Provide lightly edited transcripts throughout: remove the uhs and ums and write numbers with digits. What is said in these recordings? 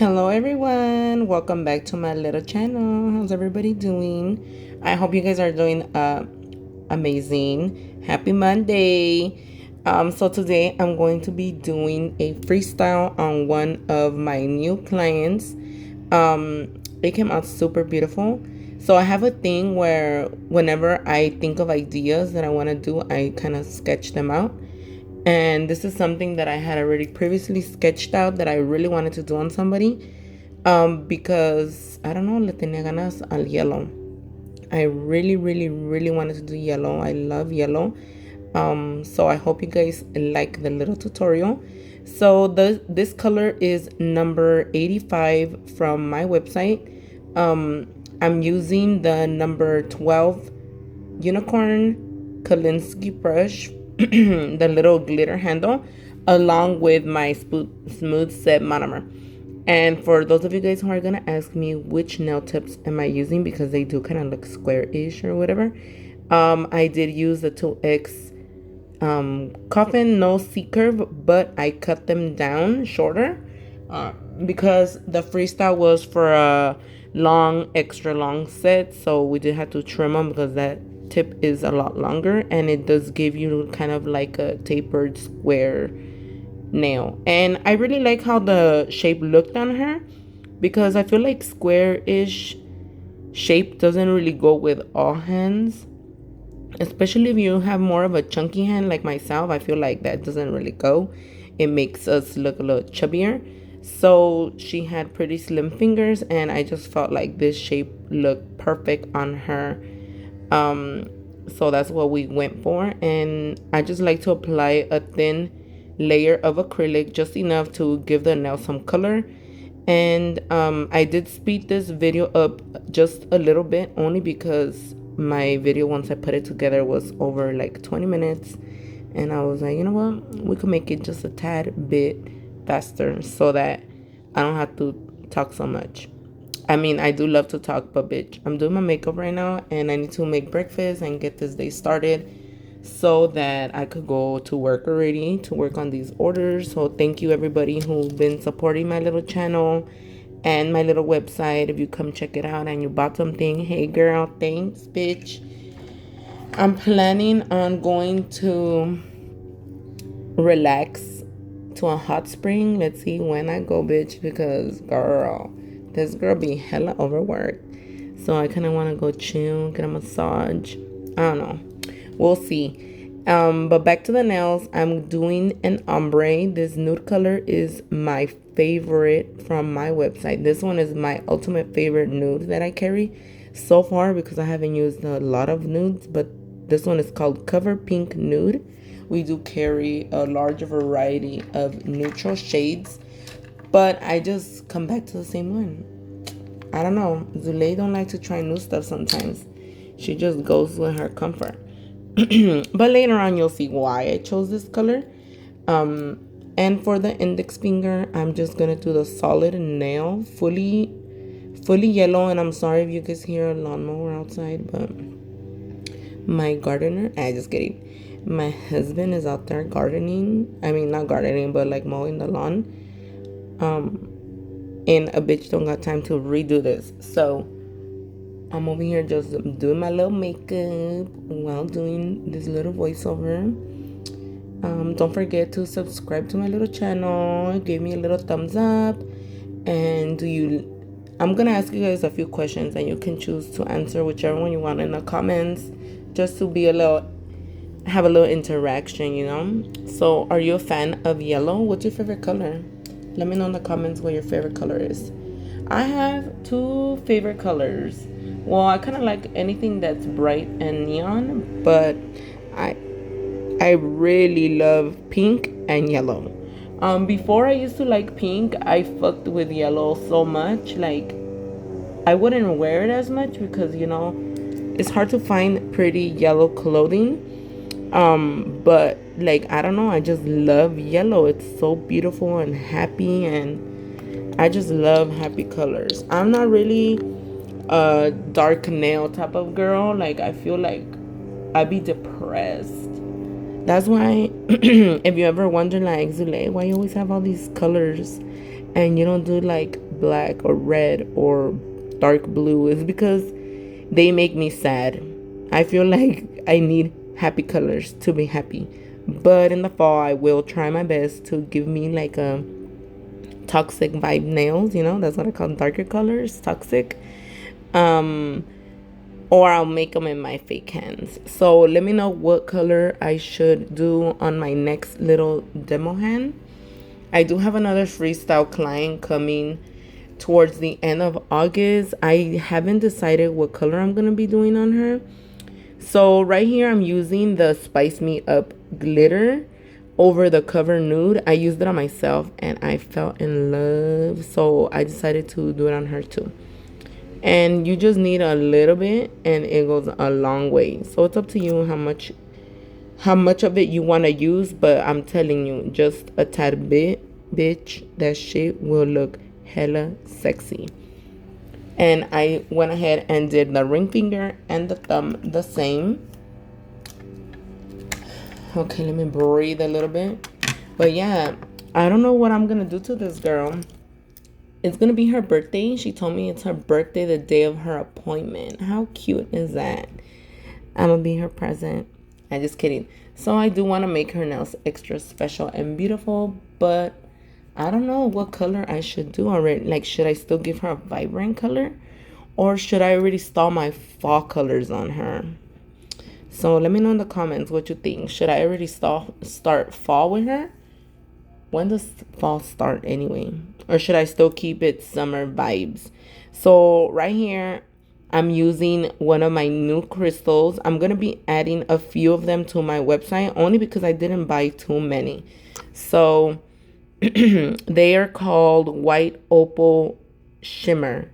Hello everyone, welcome back to my little channel. How's everybody doing? I hope you guys are doing amazing. Happy Monday. So today I'm going to be doing a freestyle on one of my new clients. It came out super beautiful. So I have a thing where whenever I think of ideas that I want to do, I kind of sketch them out. And this is something that I had already previously sketched out that I really wanted to do on somebody. Because I don't know, le tenía ganas al yellow. I really wanted to do yellow. I love yellow. So I hope you guys like the little tutorial. So this color is number 85 from my website. I'm using the number 12 unicorn kolinsky brush, the little glitter handle, along with my smooth set monomer. And for those of you guys who are gonna ask me which nail tips am I using, because they do kind of look square-ish or whatever, I did use the 2X coffin, no C curve, but I cut them down shorter because the freestyle was for a extra long set, so we did have to trim them because that tip is a lot longer, and it does give you kind of like a tapered square nail. And I really like how the shape looked on her, because I feel like square-ish shape doesn't really go with all hands, especially if you have more of a chunky hand like myself. I feel like that doesn't really go. It makes us look a little chubbier. So she had pretty slim fingers, and I just felt like this shape looked perfect on her. So that's what we went for. And I just like to apply a thin layer of acrylic, just enough to give the nail some color. And I did speed this video up just a little bit, only because my video, once I put it together, was over like 20 minutes, and I was like, you know what, we could make it just a tad bit faster so that I don't have to talk so much. I mean, I do love to talk, but bitch, I'm doing my makeup right now, and I need to make breakfast and get this day started so that I could go to work already, to work on these orders. So thank you everybody who's been supporting my little channel and my little website. If you come check it out and you bought something, hey girl, thanks bitch. I'm planning on going to relax to a hot spring. Let's see when I go, bitch, because girl, this girl be hella overworked. So I kind of want to go chill, get a massage. I don't know, we'll see. But back to the nails. I'm doing an ombre. This nude color is my favorite from my website. This one is my ultimate favorite nude that I carry so far, because I haven't used a lot of nudes, but this one is called Cover Pink Nude. We do carry a large variety of neutral shades, but I just come back to the same one. I don't know, Zulay don't like to try new stuff sometimes. She just goes with her comfort. But later on you'll see why I chose this color. And for the index finger, I'm just gonna do the solid nail, fully yellow. And I'm sorry if you guys hear a lawnmower outside, but my gardener, I just kidding, my husband is out there gardening. I mean, not gardening, but like mowing the lawn. And a bitch don't got time to redo this, so I'm over here just doing my little makeup while doing this little voiceover. Don't forget to subscribe to my little channel. Give me a little thumbs up. And I'm gonna ask you guys a few questions, and you can choose to answer whichever one you want in the comments, just to be have a little interaction, you know. So are you a fan of yellow? What's your favorite color? Let me know in the comments what your favorite color is. I have two favorite colors. Well, I kind of like anything that's bright and neon, but I really love pink and yellow. Before I used to like pink, I fucked with yellow so much. Like, I wouldn't wear it as much because, you know, it's hard to find pretty yellow clothing. But like, I don't know, I just love yellow. It's so beautiful and happy, and I just love happy colors. I'm not really a dark nail type of girl. Like, I feel like I'd be depressed. That's why if you ever wonder, like, Zule, why you always have all these colors and you don't do like black or red or dark blue is because they make me sad. I feel like I need happy colors to be happy. But in the fall, I will try my best to give me like a toxic vibe nails. You know, that's what I call darker colors, toxic. Um, or I'll make them in my fake hands. So let me know what color I should do on my next little demo hand. I do have another freestyle client coming towards the end of August. I haven't decided what color I'm going to be doing on her. So right here I'm using the Spice Me Up glitter over the Cover Nude. I used it on myself and I fell in love. So I decided to do it on her too. And you just need a little bit and it goes a long way. So it's up to you how much of it you want to use, but I'm telling you, just a tad bit, bitch, that shit will look hella sexy. And I went ahead and did the ring finger and the thumb the same. Okay, let me breathe a little bit. But yeah, I don't know what I'm gonna do to this girl. It's gonna be her birthday. She told me it's her birthday the day of her appointment. How cute is that? I'm gonna be her present. I'm just kidding. So I do want to make her nails extra special and beautiful, but I don't know what color I should do already. Like, should I still give her a vibrant color? Or should I already start my fall colors on her? So let me know in the comments what you think. Should I already start fall with her? When does fall start anyway? Or should I still keep it summer vibes? So right here, I'm using one of my new crystals. I'm going to be adding a few of them to my website only because I didn't buy too many. So they are called White Opal Shimmer.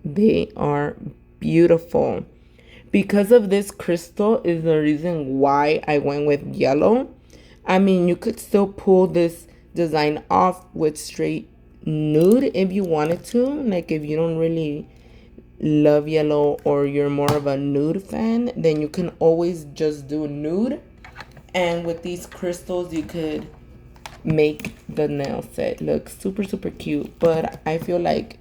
They are beautiful. Because of this crystal is the reason why I went with yellow. I mean, you could still pull this design off with straight nude if you wanted to. Like if you don't really love yellow or you're more of a nude fan, then you can always just do nude. And with these crystals, you could make the nail set look super, super cute. But I feel like,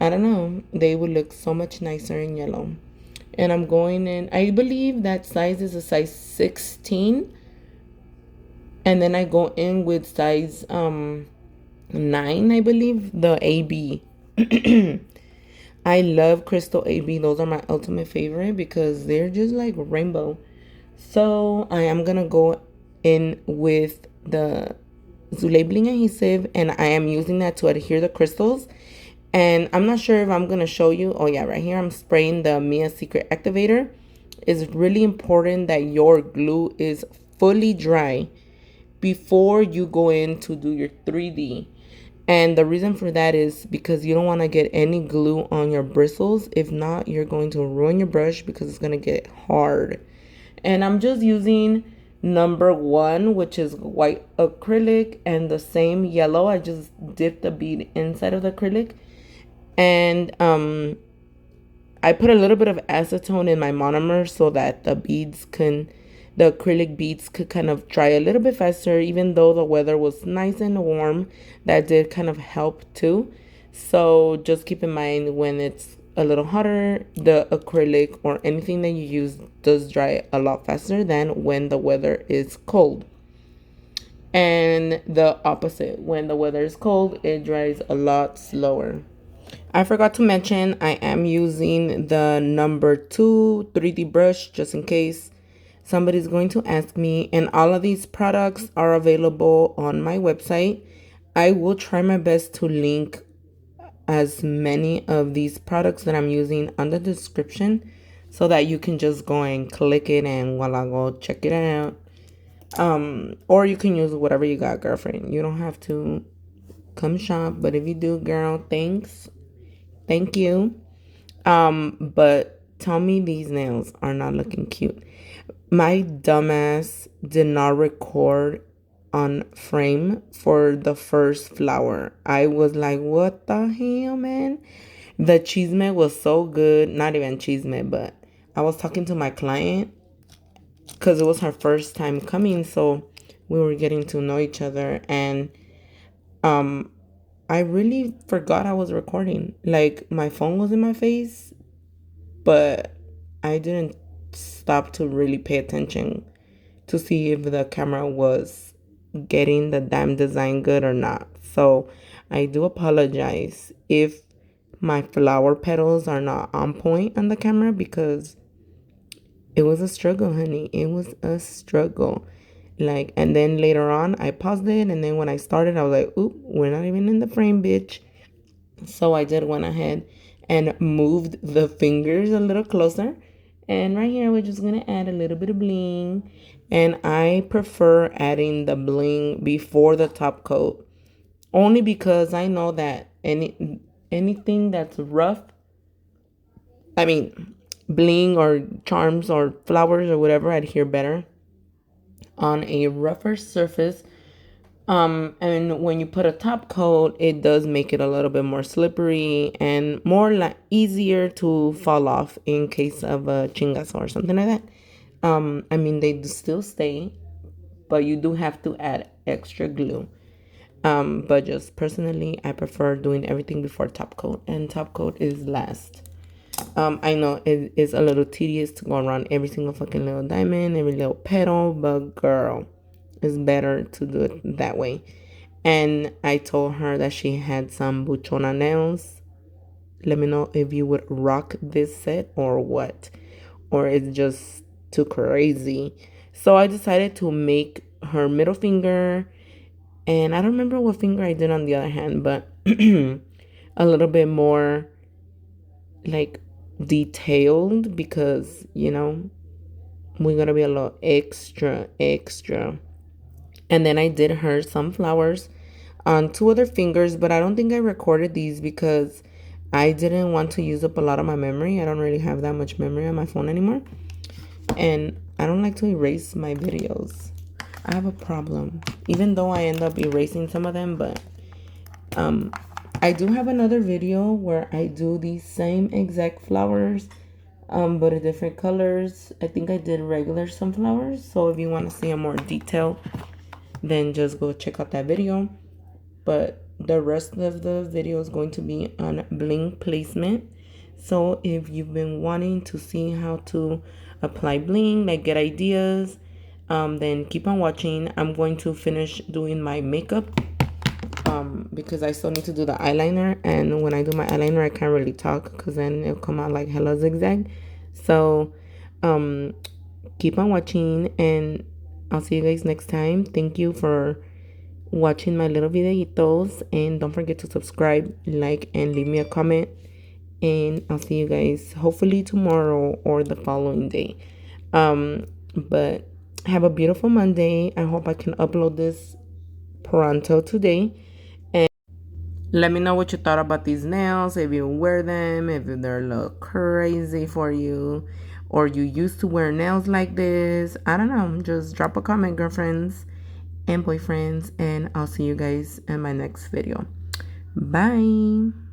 I don't know, they would look so much nicer in yellow. And I'm going in, I believe that size is a size 16. And then I go in with size 9, I believe, the AB. I love Crystal AB. Those are my ultimate favorite because they're just like rainbow. So I am going to go in with the Bling Adhesive, and I am using that to adhere the crystals. And I'm not sure if I'm going to show you. Oh yeah, right here I'm spraying the Mia Secret Activator. It's really important that your glue is fully dry before you go in to do your 3D. And the reason for that is because you don't want to get any glue on your bristles. If not, you're going to ruin your brush because it's going to get hard. And I'm just using number 1, which is white acrylic, and the same yellow. I just dipped the bead inside of the acrylic. And I put a little bit of acetone in my monomer so that the acrylic beads could kind of dry a little bit faster. Even though the weather was nice and warm, that did kind of help too. So just keep in mind, when it's a little hotter, the acrylic or anything that you use does dry a lot faster than when the weather is cold. And the opposite, when the weather is cold, it dries a lot slower. I forgot to mention I am using the number 2 3D brush just in case somebody's going to ask me. And all of these products are available on my website. I will try my best to link as many of these products that I'm using on the description so that you can just go and click it and voila, go check it out. Or you can use whatever you got, girlfriend. You don't have to come shop, but if you do, girl, thanks. Thank you. But tell me these nails are not looking cute. My dumbass did not record on frame for the first flower. I was like, what the hell, man? The chisme was so good. Not even chisme, but I was talking to my client because it was her first time coming. So we were getting to know each other. And I really forgot I was recording. Like, my phone was in my face, but I didn't stop to really pay attention to see if the camera was getting the damn design good or not. So I do apologize if my flower petals are not on point on the camera, because it was a struggle, honey. It was a struggle. Like, and then later on, I paused it, and then when I started, I was like, oop, we're not even in the frame, bitch. So I just went ahead and moved the fingers a little closer. And right here, we're just going to add a little bit of bling. And I prefer adding the bling before the top coat, only because I know that anything that's rough, I mean, bling or charms or flowers or whatever, adhere better on a rougher surface. And when you put a top coat, it does make it a little bit more slippery and more like easier to fall off in case of a chingazo or something like that. I mean, they do still stay, but you do have to add extra glue. But just personally, I prefer doing everything before top coat, and top coat is last. I know it is a little tedious to go around every single fucking little diamond, every little petal, but girl, it's better to do it that way. And I told her that she had some Buchona nails. Let me know if you would rock this set or what, or it's just too crazy. So I decided to make her middle finger, and I don't remember what finger I did on the other hand, but a little bit more like detailed, because we're gonna be a little extra. And then I did her some flowers on two other fingers, but I don't think I recorded these because I didn't want to use up a lot of my memory. I don't really have that much memory on my phone anymore, and I don't like to erase my videos. I have a problem, even though I end up erasing some of them. But I do have another video where I do these same exact flowers, but in different colors. I think I did regular sunflowers. So if you want to see a more detail, then just go check out that video. But the rest of the video is going to be on bling placement. So if you've been wanting to see how to apply bling, like get ideas, then keep on watching. I'm going to finish doing my makeup, because I still need to do the eyeliner, and when I do my eyeliner I can't really talk because then it'll come out like hella zigzag. So keep on watching, and I'll see you guys next time. Thank you for watching my little videitos, and don't forget to subscribe, like, and leave me a comment, and I'll see you guys hopefully tomorrow or the following day. But have a beautiful Monday. I hope I can upload this pronto today. And let me know what you thought about these nails, if you wear them, if they're a little crazy for you, or you used to wear nails like this. I don't know. Just drop a comment, girlfriends and boyfriends, and I'll see you guys in my next video. Bye.